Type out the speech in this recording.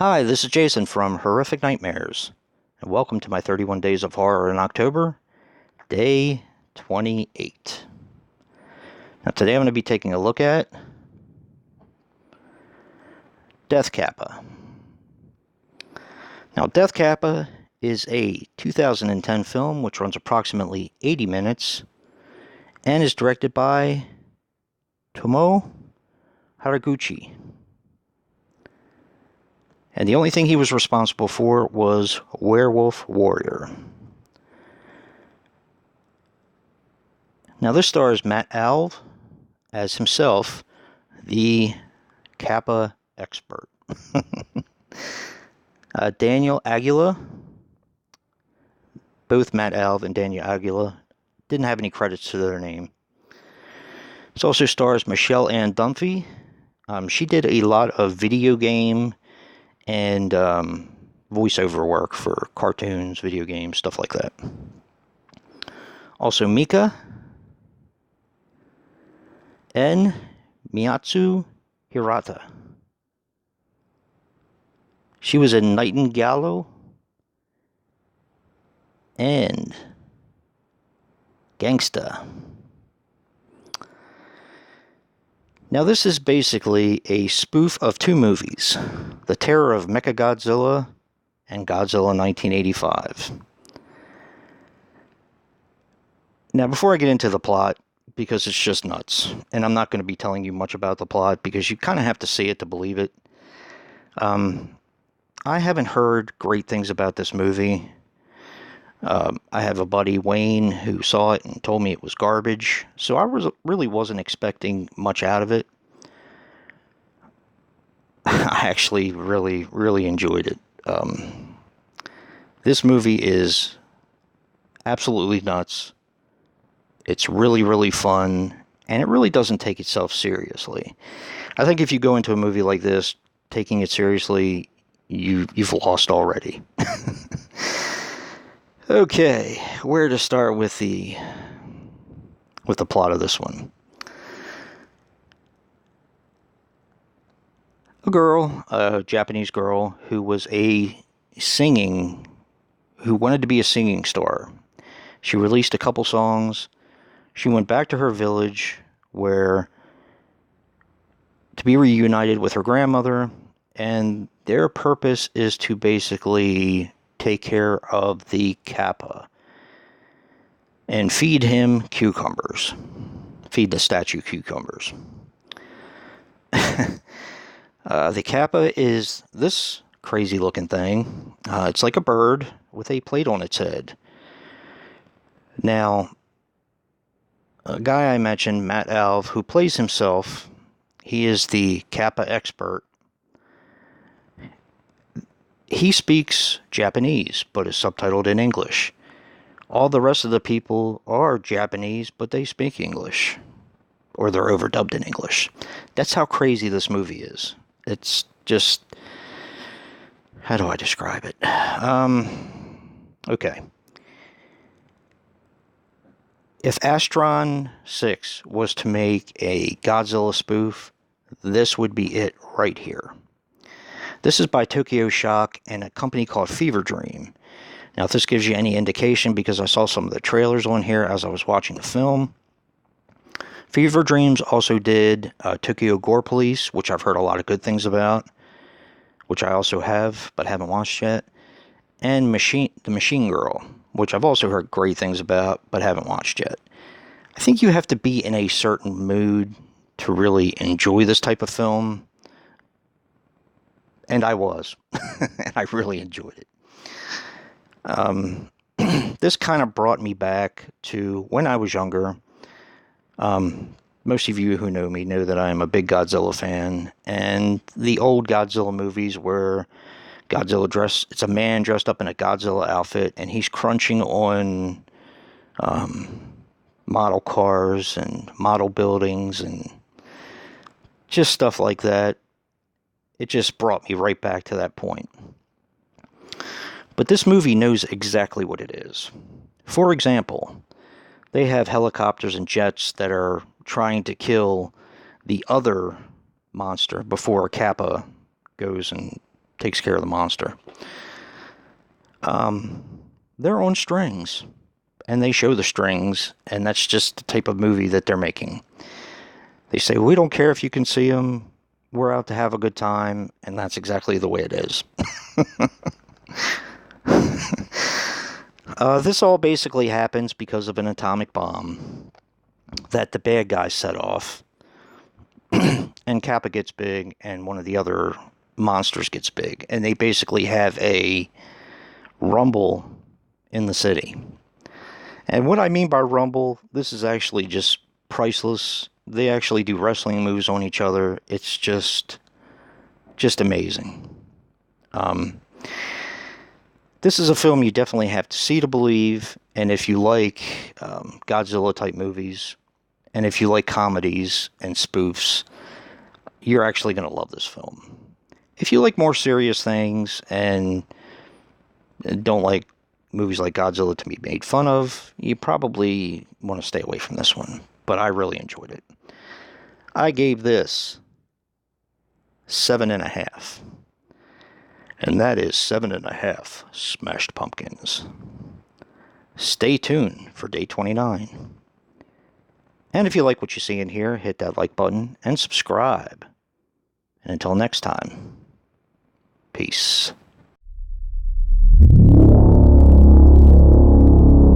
Hi, this is Jason from Horrific Nightmares, and welcome to my 31 Days of Horror in October, day 28. Now today I'm going to be taking a look at Death Kappa. Now Death Kappa is a 2010 film which runs approximately 80 minutes and is directed by Tomo Haraguchi. And the only thing he was responsible for was Werewolf Warrior. Now this stars Matt Alv as himself, the Kappa expert. Daniel Aguila, both Matt Alv and Daniel Aguila didn't have any credits to their name. It also stars Michelle Ann Dunphy. She did a lot of video game and voiceover work for cartoons, video games, stuff like that. Also Mika and Miyatsu Hirata. She was in Nightingale and Gangsta. Now this is basically a spoof of two movies, The Terror of Mechagodzilla and Godzilla 1985. Now before I get into the plot, because it's just nuts, and I'm not going to be telling you much about the plot because you kind of have to see it to believe it. I haven't heard great things about this movie. I have a buddy, Wayne, who saw it and told me it was garbage, so I really wasn't expecting much out of it. I actually really enjoyed it. This movie is absolutely nuts. It's really fun, and it really doesn't take itself seriously. I think if you go into a movie like this taking it seriously, you've lost already. Okay, where to start with the plot of this one? A Japanese girl who wanted to be a singing star. She released a couple songs. She went back to her village to be reunited with her grandmother, and their purpose is to basically take care of the Kappa and feed him cucumbers. Feed the statue cucumbers. The Kappa is this crazy looking thing. It's like a bird with a plate on its head. Now, a guy I mentioned, Matt Alv, who plays himself, he is the Kappa expert. He speaks Japanese, but is subtitled in English. All the rest of the people are Japanese, but they speak English. Or they're overdubbed in English. That's how crazy this movie is. It's just... how do I describe it? Okay. If Astron 6 was to make a Godzilla spoof, this would be it right here. This is by Tokyo Shock and a company called Fever Dream. Now, if this gives you any indication, because I saw some of the trailers on here as I was watching the film, Fever Dreams also did Tokyo Gore Police, which I've heard a lot of good things about, which I also have, but haven't watched yet, and The Machine Girl, which I've also heard great things about, but haven't watched yet. I think you have to be in a certain mood to really enjoy this type of film. And I was. And I really enjoyed it. This kind of brought me back to when I was younger. Most of you who know me know that I am a big Godzilla fan. And the old Godzilla movies where it's a man dressed up in a Godzilla outfit, and he's crunching on model cars and model buildings and just stuff like that. It just brought me right back to that point. But this movie knows exactly what it is. For example, they have helicopters and jets that are trying to kill the other monster before Kappa goes and takes care of the monster. They're on strings, and they show the strings, and that's just the type of movie that they're making. They say, we don't care if you can see them, we're out to have a good time, and that's exactly the way it is. This all basically happens because of an atomic bomb that the bad guys set off, and Kappa gets big, and one of the other monsters gets big, and they basically have a rumble in the city. And what I mean by rumble, this is actually just priceless. They actually do wrestling moves on each other. It's just amazing. This is a film you definitely have to see to believe, and if you like Godzilla-type movies, and if you like comedies and spoofs, you're actually going to love this film. If you like more serious things and don't like movies like Godzilla to be made fun of, you probably want to stay away from this one. But I really enjoyed it. I gave this 7.5. And that is 7.5 smashed pumpkins. Stay tuned for day 29. And if you like what you see in here, hit that like button and subscribe. And until next time, peace.